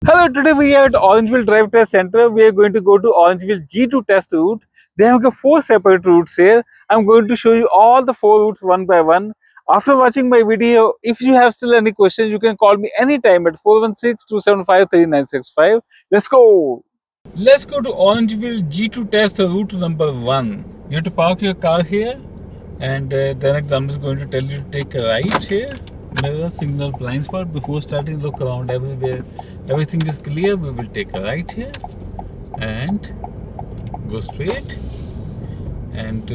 Hello, today we are at Orangeville DriveTest Centre. We are going to go to Orangeville G2 Test Route. They have four separate routes here. I'm going to show you all the four routes one by one. After watching my video, if you have still any questions, you can call me anytime at 416-275-3965. Let's go! Let's go to Orangeville G2 Test Route number 1. You have to park your car here, and the next I'm just going to tell you to take a right here. Mirror, signal, blind spot. Before starting, look around everywhere. Everything is clear. We will take a right here and go straight, and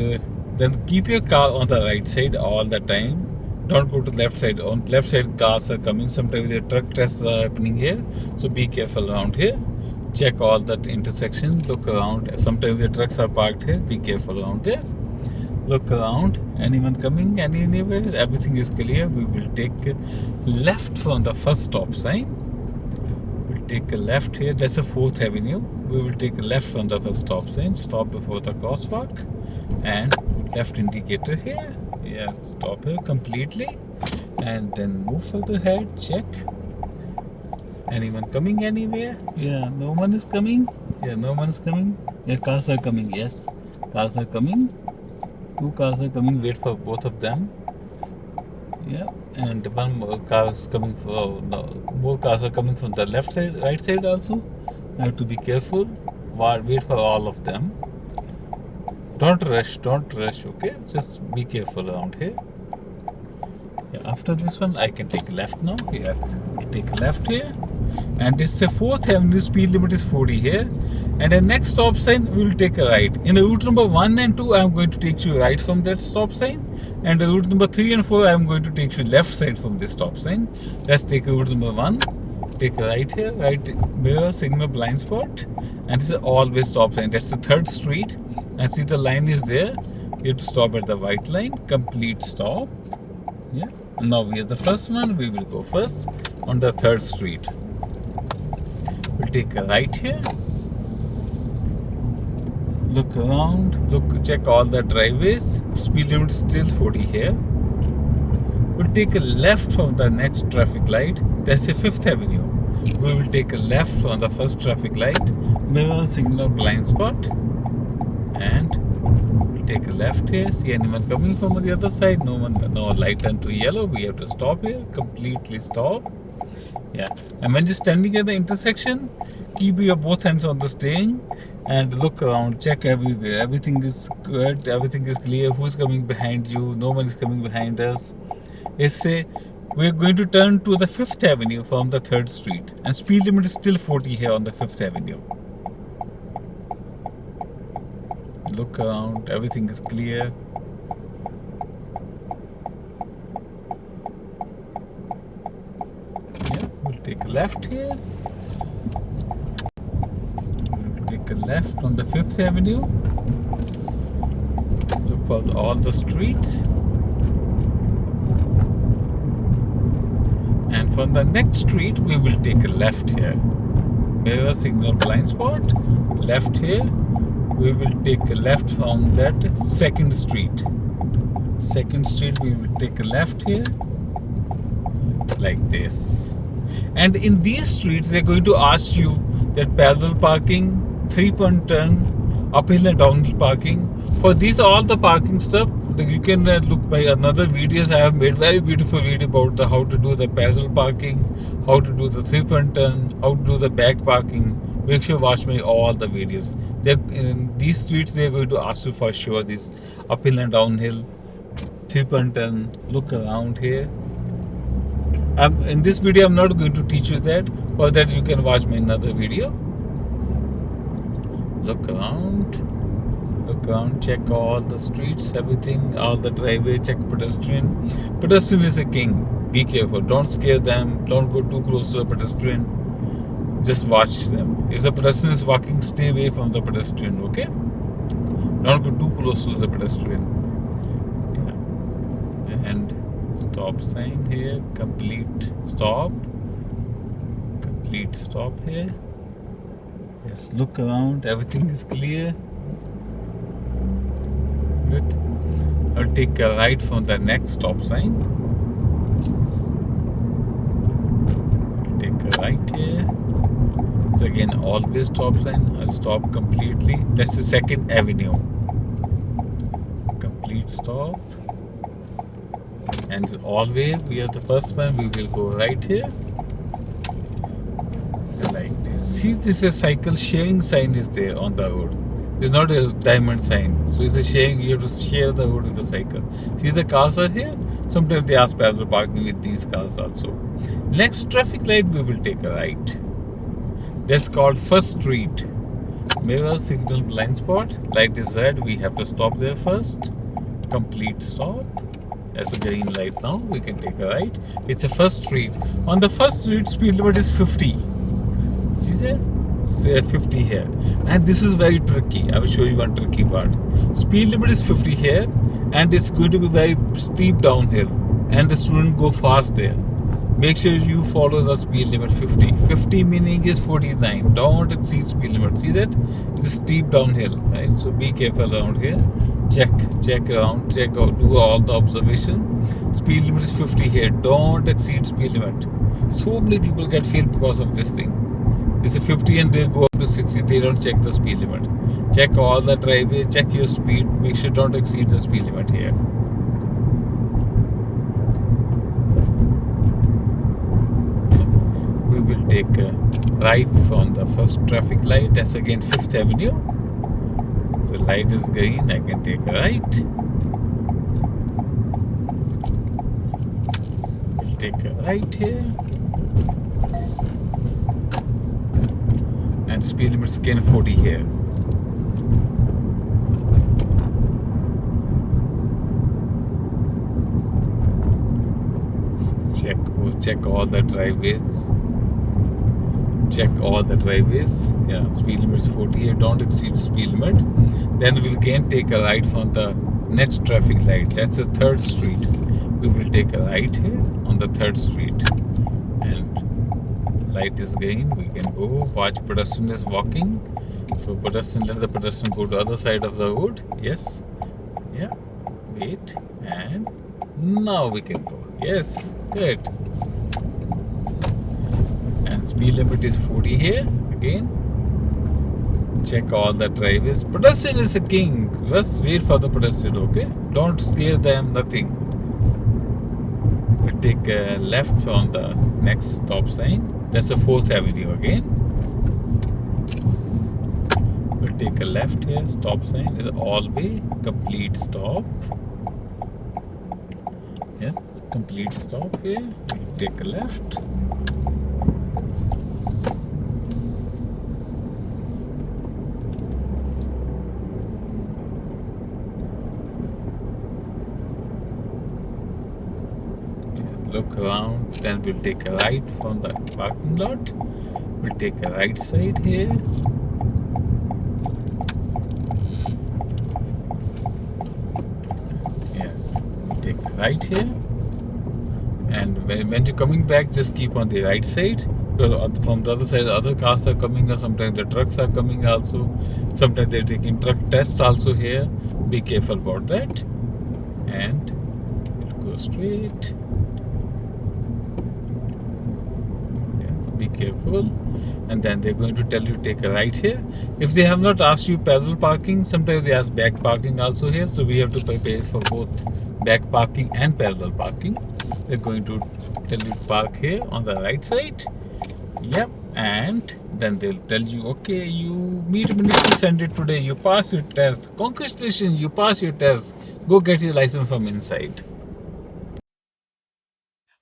then keep your car on the right side all the time. Don't go to left side. On left side, cars are coming. Sometimes the truck tests are happening here, so be careful around here. Check all that intersection. Look around. Sometimes the trucks are parked here. Be careful around there. Look around. Anyone coming anywhere? Everything is clear. We will take left from the first stop sign. We'll take a left here. That's the 4th Avenue. We will take a left from the first stop sign. Stop before the crosswalk, and left indicator here. Yeah, stop here completely, and then move further ahead. Check. Anyone coming anywhere? Yeah, no one is coming. Yeah, no one is coming. Yeah, cars are coming. Yes, cars are coming. 2 cars are coming. Wait for both of them. Yeah, and one more car is coming for. No, more cars are coming from the left side, right side also. I have to be careful. Wait for all of them. Don't rush. Don't rush. Okay, just be careful around here. Yeah, after this one, I can take left now. Yes, take left here. And this is the 4th Avenue. Speed limit is 40 here. And the next stop sign, we will take a right. In the route number 1 and 2, I am going to take you right from that stop sign. And the route number 3 and 4, I am going to take you left side from this stop sign. Let's take route number 1. Take a right here. Right mirror, signal, blind spot. And this is always stop sign. That's the 3rd street. And see the line is there. You have to stop at the white line. Complete stop. Yeah. Now we are the first one. We will go first on the 3rd street. We'll take a right here. Look around. Check all the driveways. Speed limit is still 40 here. We'll take a left from the next traffic light. That's the 5th Avenue. We will take a left from the first traffic light. Mirror, signal, blind spot. And we'll take a left here. See anyone coming from the other side? No one. No, light turned to yellow. We have to stop here. Completely stop. Yeah. And when you're standing at the intersection, keep your both hands on the steering and look around. Check everywhere. Everything is good. Everything is clear. Who's coming behind you? No one is coming behind us. They say we're going to turn to the 5th Avenue from the 3rd street, and speed limit is still 40 here on the 5th Avenue. Look around. Everything is clear. Yeah, we'll take a left here. We'll take a left on the 5th Avenue. Look for all the streets. And from the next street, we will take a left here. Mirror, signal, blind spot. Left here. We will take a left from that 2nd street. 2nd street, we will take a left here. Like this. And in these streets, they're going to ask you that parallel parking, 3-point turn, uphill and downhill parking. For these all the parking stuff, you can look by another videos. I have made very beautiful video about how to do the parallel parking, how to do the 3-point turn, how to do the back parking. Make sure watch my all the videos. In these streets, they're going to ask you for sure this uphill and downhill, 3-point turn. Look around here. In this video, I'm not going to teach you that. For that, you can watch my another video. Look around. Look around, check all the streets, everything, all the driveway, check pedestrian. Pedestrian is a king. Be careful. Don't scare them. Don't go too close to a pedestrian. Just watch them. If the pedestrian is walking, stay away from the pedestrian, okay? Don't go too close to the pedestrian. Yeah. And stop sign here. Complete stop. Complete stop here. Yes, look around. Everything is clear. Good. I'll take a right from the next stop sign. I'll take a right here. again always stop sign. Stop completely. That's the second avenue. Complete stop. And always we are the first one. We will go right here. Like this. See, this is a cycle sharing sign is there on the road. It's not a diamond sign. So it's a sharing. You have to share the road with the cycle. See, the cars are here. Sometimes they ask parallel parking with these cars also. Next traffic light, we will take a right. That's called first street. Mirror signal blind spot. Light is red. We have to stop there first. Complete stop. That's a green light now. We can take a right. It's a first street. On the first street, speed limit is 50. See that? Say 50 here. And this is very tricky. I will show you one tricky part. Speed limit is 50 here, and it's going to be very steep downhill. And the student go fast there. Make sure you follow the speed limit 50. 50 meaning is 49. Don't exceed speed limit. See that? It's a steep downhill, right? So be careful around here. Check around, do all the observation. Speed limit is 50 here. Don't exceed speed limit. So many people get failed because of this thing. It's a 50 and they go up to 60. They don't check the speed limit. Check all the driveway. Check your speed. Make sure don't exceed the speed limit here. We will take a right from the first traffic light. That's again 5th Avenue. The light is green. I can take a right. We'll take a right here. And speed limit is again 40 here. Check all the driveways. Check all the driveways. Yeah, speed limit is 40 here. Don't exceed speed limit. Then we'll again take a right from the next traffic light. That's the 3rd street. We will take a right here on the 3rd street. And light is green. We can go. Watch, pedestrian is walking. So pedestrian, let the pedestrian go to other side of the road. Yes. Yeah. Wait. And now we can go. Yes. Good. And speed limit is 40 here. Again. Check all the driveways. Pedestrian is a king. Just wait for the pedestrian, okay? Don't scare them, nothing. We'll take a left on the next stop sign. That's the 4th Avenue again. We'll take a left here. Stop sign is all way. Complete stop. Yes, complete stop here. We'll take a left. Look around, then we'll take a right from the parking lot. We'll take a right side here. Yes, we'll take a right here. And when you're coming back, just keep on the right side, because from the other side, other cars are coming, or sometimes the trucks are coming also. Sometimes they're taking truck tests also here. Be careful about that. And we'll go straight. Be careful. And then they're going to tell you take a right here. If they have not asked you parallel parking, sometimes they ask back parking also here, so we have to prepare for both back parking and parallel parking. They're going to tell you to park here on the right side. Yep. And then they'll tell you, okay, you meet Ministry Center today, you pass your test. Congratulations, you pass your test. Go get your license from inside.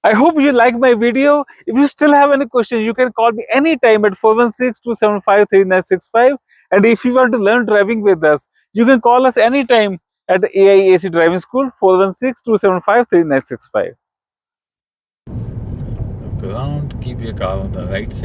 I hope you like my video. If you still have any questions, you can call me anytime at 416-275-3965. And if you want to learn driving with us, you can call us anytime at the AIAC Driving School, 416-275-3965. Look around, keep your car on the right side.